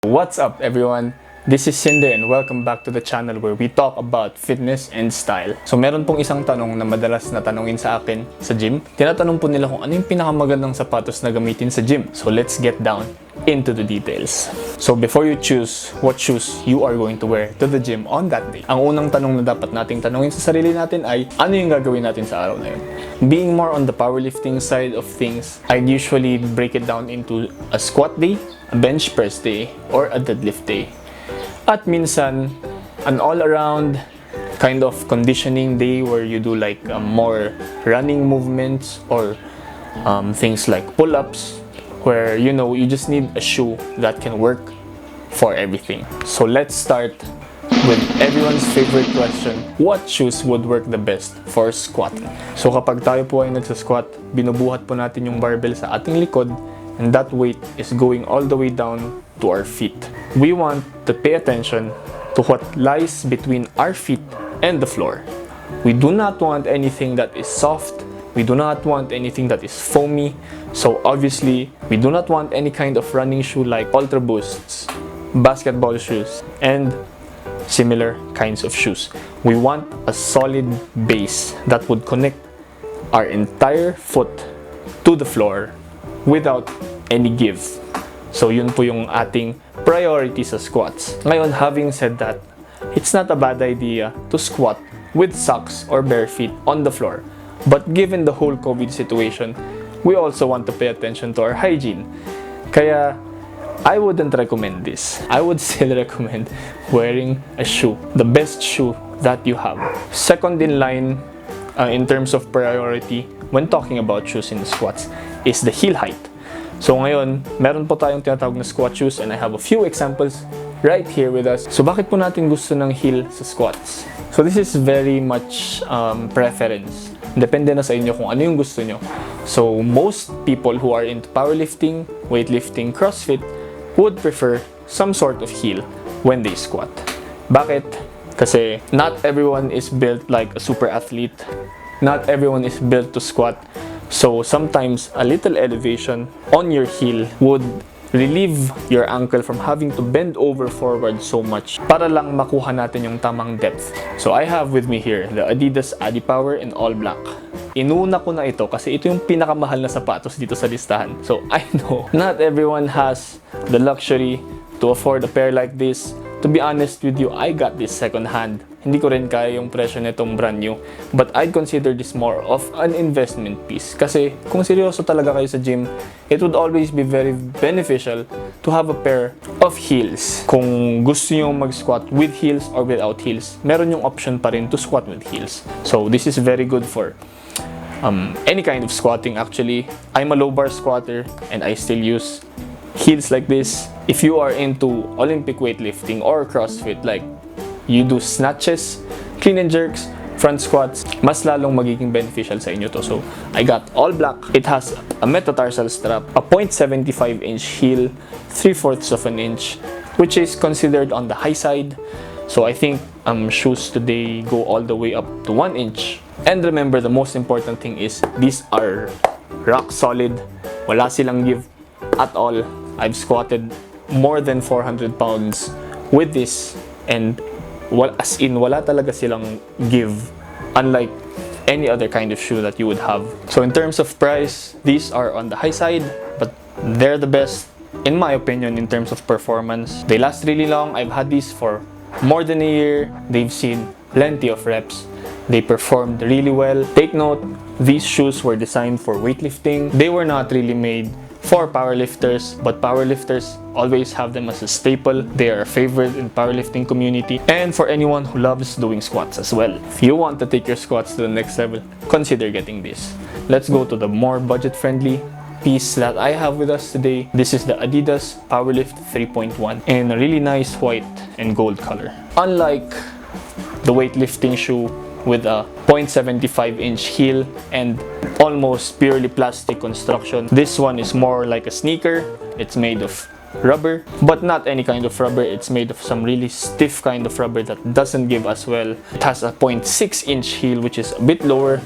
What's up everyone? This is Cinder and welcome back to the channel where we talk about fitness and style. So meron pong isang tanong na madalas na tanongin sa akin sa gym. Tinatanong po nila kung ano yung pinakamagandang sapatos na gamitin sa gym. So let's get down into the details. So before you choose what shoes you are going to wear to the gym on that day, ang unang tanong na dapat nating tanongin sa sarili natin ay ano yung gagawin natin sa araw na yun? Being more on the powerlifting side of things, I'd usually break it down into a squat day, a bench press day, or a deadlift day. At minsan, an all-around kind of conditioning day where you do like more running movements or things like pull-ups where you just need a shoe that can work for everything. So let's start with everyone's favorite question, what shoes would work the best for squatting? So kapag tayo po ay nagsasquat, binubuhat po natin yung barbell sa ating likod and that weight is going all the way down to our feet. We want to pay attention to what lies between our feet and the floor. We do not want anything that is soft. We do not want anything that is foamy. So obviously, we do not want any kind of running shoe like Ultra Boosts, basketball shoes, and similar kinds of shoes. We want a solid base that would connect our entire foot to the floor without any give. So yun po yung ating priority sa squats. Ngayon, having said that, it's not a bad idea to squat with socks or bare feet on the floor. But given the whole COVID situation, we also want to pay attention to our hygiene. Kaya, I wouldn't recommend this. I would still recommend wearing a shoe, the best shoe that you have. Second in line, in terms of priority, when talking about shoes in squats, is the heel height. So ngayon, meron po tayong tinatawag na squat shoes and I have a few examples right here with us. So bakit po natin gusto ng heel sa squats? So this is very much preference. Depende na sa inyo kung ano yung gusto nyo. So most people who are into powerlifting, weightlifting, CrossFit would prefer some sort of heel when they squat. Bakit? Kasi not everyone is built like a super athlete. Not everyone is built to squat. So sometimes a little elevation on your heel would relieve your ankle from having to bend over forward so much para lang makuha natin yung tamang depth. So I have with me here the Adidas Adipower in all black. Inuna ko na ito kasi ito yung pinakamahal na sapatos dito sa listahan. So I know not everyone has the luxury to afford a pair like this. To be honest with you, I got this second hand. Hindi ko rin kaya yung presyo nitong brand new. But I'd consider this more of an investment piece. Kasi kung seryoso talaga kayo sa gym, it would always be very beneficial to have a pair of heels. Kung gusto nyo mag-squat with heels or without heels, meron yung option pa rin to squat with heels. So this is very good for any kind of squatting actually. I'm a low bar squatter and I still use heels like this. If you are into Olympic weightlifting or CrossFit, like you do snatches, clean and jerks, front squats, mas lalong magiging beneficial sa inyo to. So I got all black. It has a metatarsal strap, a 0.75 inch heel, 3/4 of an inch, which is considered on the high side. So I think shoes today go all the way up to 1 inch. And remember, the most important thing is these are rock solid. Wala silang give at all. I've squatted more than 400 pounds with this and as in wala talaga silang give, unlike any other kind of shoe that you would have. So in terms of price, these are on the high side, but they're the best in my opinion in terms of performance. They last really long. I've had these for more than a year. They've seen plenty of reps. They performed really well. Take note, these shoes were designed for weightlifting. They were not really made for powerlifters, but powerlifters always have them as a staple. They are a favorite in powerlifting community and for anyone who loves doing squats as well. If you want to take your squats to the next level, consider getting this. Let's go to the more budget-friendly piece that I have with us today. This is the Adidas Powerlift 3.1 in a really nice white and gold color. Unlike the weightlifting shoe with a 0.75 inch heel and almost purely plastic construction, this one is more like a sneaker. It's made of rubber, but not any kind of rubber. It's made of some really stiff kind of rubber that doesn't give as well. It has a 0.6 inch heel, which is a bit lower.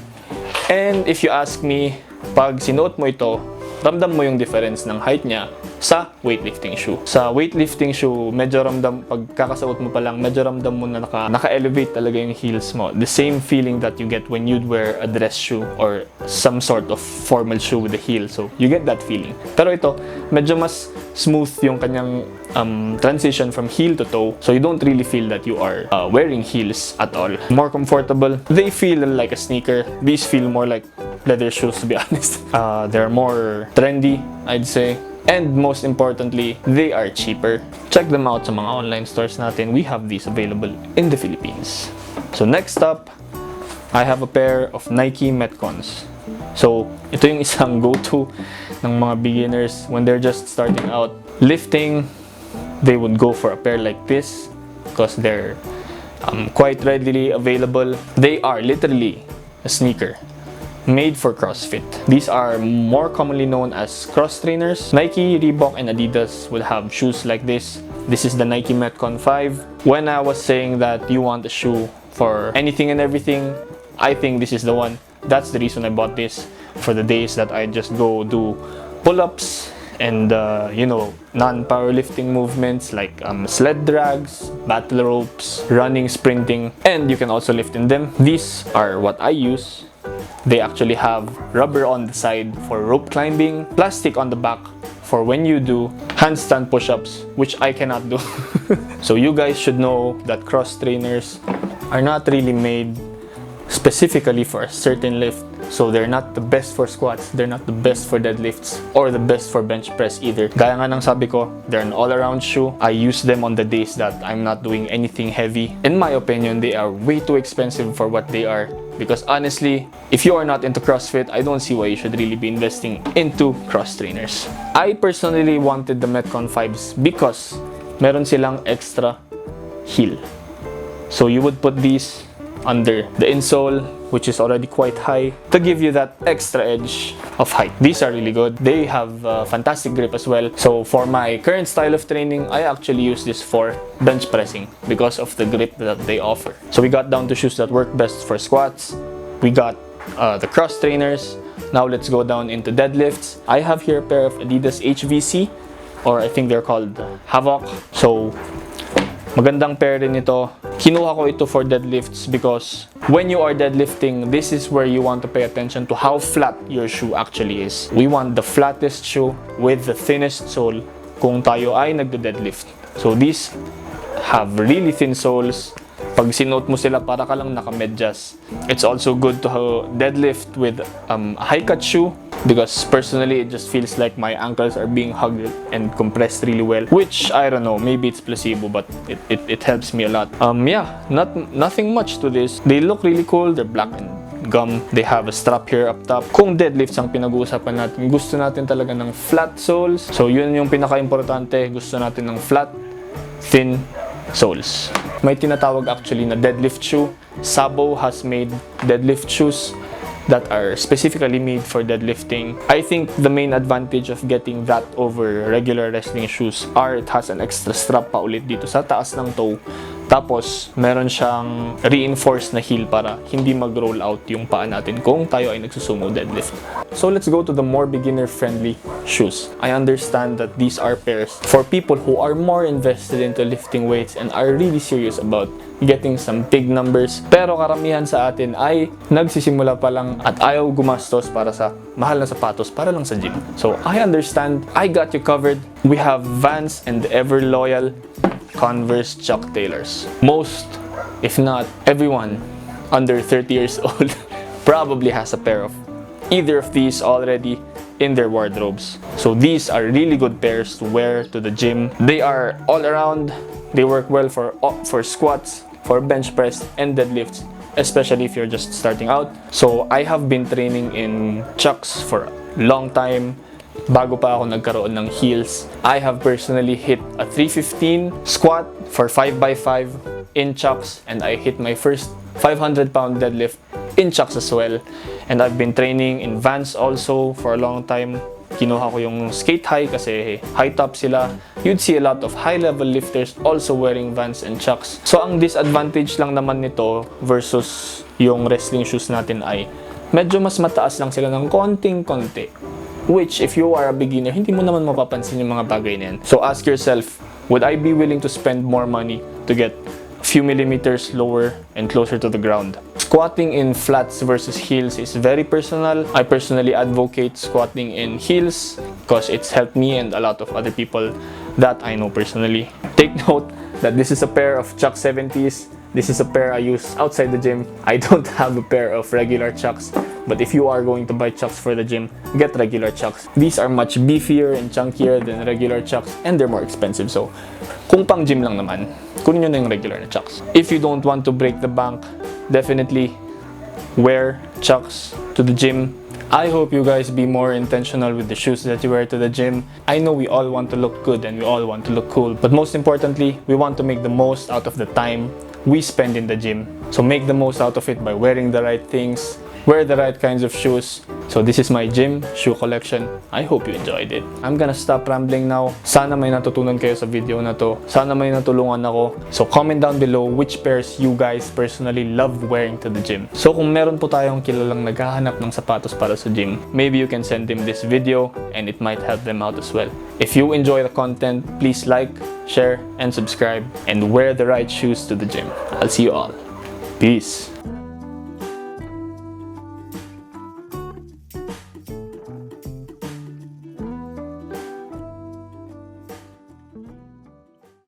And if you ask me, pag sinuot mo ito, ramdam mo yung difference ng height niya sa weightlifting shoe. Sa weightlifting shoe, medyo ramdam, pag kakasuot mo pa lang, medyo ramdam mo na naka-elevate talaga yung heels mo. The same feeling that you get when you'd wear a dress shoe or some sort of formal shoe with a heel. So, you get that feeling. Pero ito, medyo mas smooth yung kanyang transition from heel to toe. So, you don't really feel that you are wearing heels at all. More comfortable. They feel like a sneaker. These feel more like leather shoes, to be honest. They're more trendy, I'd say. And most importantly, they are cheaper. Check them out sa mga online stores natin. We have these available in the Philippines. So next up, I have a pair of Nike Metcons. So ito yung isang go-to ng mga beginners when they're just starting out lifting. They would go for a pair like this because they're quite readily available. They are literally a sneaker made for CrossFit. These are more commonly known as cross trainers. Nike, Reebok, and Adidas will have shoes like this. This is the Nike Metcon 5. When I was saying that you want a shoe for anything and everything, I think this is the one. That's the reason I bought this, for the days that I just go do pull-ups and non-powerlifting movements like sled drags, battle ropes, running, sprinting, and you can also lift in them. These are what I use. They actually have rubber on the side for rope climbing, plastic on the back for when you do handstand push-ups, which I cannot do. So you guys should know that cross trainers are not really made specifically for a certain lift. So they're not the best for squats, they're not the best for deadlifts, or the best for bench press either. Gaya nga ng sabi ko, they're an all-around shoe. I use them on the days that I'm not doing anything heavy. In my opinion, they are way too expensive for what they are. Because honestly, if you are not into CrossFit, I don't see why you should really be investing into cross trainers. I personally wanted the Metcon 5s because meron silang extra heel. So you would put these under the insole, which is already quite high, to give you that extra edge of height. These are really good. They have fantastic grip as well. So for my current style of training, I actually use this for bench pressing because of the grip that they offer. So we got down to shoes that work best for squats. We got the cross trainers. Now let's go down into deadlifts. I have here a pair of Adidas HVC, or I think they're called Havoc. So magandang pair din ito. Kinuha ko ito for deadlifts because when you are deadlifting, this is where you want to pay attention to how flat your shoe actually is. We want the flattest shoe with the thinnest sole kung tayo ay nagde-deadlift. So these have really thin soles. Pag sinuot mo sila, para ka lang naka-medyas. It's also good to deadlift with a high-cut shoe because personally, it just feels like my ankles are being hugged and compressed really well. Which, I don't know, maybe it's placebo, but it helps me a lot. Yeah, nothing much to this. They look really cool. They're black and gum. They have a strap here up top. Kung deadlifts ang pinag-uusapan natin, gusto natin talaga ng flat soles. So, yun yung pinaka-importante. Gusto natin ng flat, thin soles. May tinatawag actually na deadlift shoe. Sabo has made deadlift shoes that are specifically made for deadlifting. I think the main advantage of getting that over regular wrestling shoes are it has an extra strap pa ulit dito sa taas ng toe. Tapos, meron siyang reinforced na heel para hindi mag-roll out yung paa natin kung tayo ay nagsusumo deadlift. So, let's go to the more beginner-friendly shoes. I understand that these are pairs for people who are more invested into lifting weights and are really serious about getting some big numbers. Pero karamihan sa atin ay nagsisimula pa lang at ayaw gumastos para sa mahal na sapatos para lang sa gym. So, I understand. I got you covered. We have Vans and the ever-loyal Converse Chuck Taylors. Most, if not everyone, under 30 years old probably has a pair of either of these already in their wardrobes. So these are really good pairs to wear to the gym. They are all around. They work well for squats, for bench press, and deadlifts, especially if you're just starting out. So I have been training in Chucks for a long time. Bago pa ako nagkaroon ng heels, I have personally hit a 315 squat for 5x5 in Chucks, and I hit my first 500-pound deadlift in Chucks as well. And I've been training in Vans also for a long time. Kinuha ko yung skate high kasi high top sila. You'd see a lot of high-level lifters also wearing Vans and Chucks. So ang disadvantage lang naman nito versus yung wrestling shoes natin ay medyo mas mataas lang sila ng konting-konti. Which, if you are a beginner, hindi mo naman mapapansin yung mga bagay na yan. So ask yourself, would I be willing to spend more money to get a few millimeters lower and closer to the ground? Squatting in flats versus heels is very personal. I personally advocate squatting in heels because it's helped me and a lot of other people that I know personally. Take note that this is a pair of Chuck 70s. This is a pair I use outside the gym. I don't have a pair of regular Chucks. But if you are going to buy Chucks for the gym, get regular Chucks. These are much beefier and chunkier than regular Chucks and they're more expensive. So, kung pang gym lang naman, kunin nyo na yung regular na Chucks. If you don't want to break the bank, definitely wear Chucks to the gym. I hope you guys be more intentional with the shoes that you wear to the gym. I know we all want to look good and we all want to look cool, but most importantly, we want to make the most out of the time we spend in the gym. So make the most out of it by wearing the right things, wear the right kinds of shoes. So this is my gym shoe collection. I hope you enjoyed it. I'm gonna stop rambling now. Sana may natutunan kayo sa video na to. Sana may natulungan ako. So comment down below which pairs you guys personally love wearing to the gym. So kung meron po tayong kilalang naghahanap ng sapatos para sa gym, maybe you can send them this video and it might help them out as well. If you enjoy the content, please like, share, and subscribe and wear the right shoes to the gym. I'll see you all. Peace.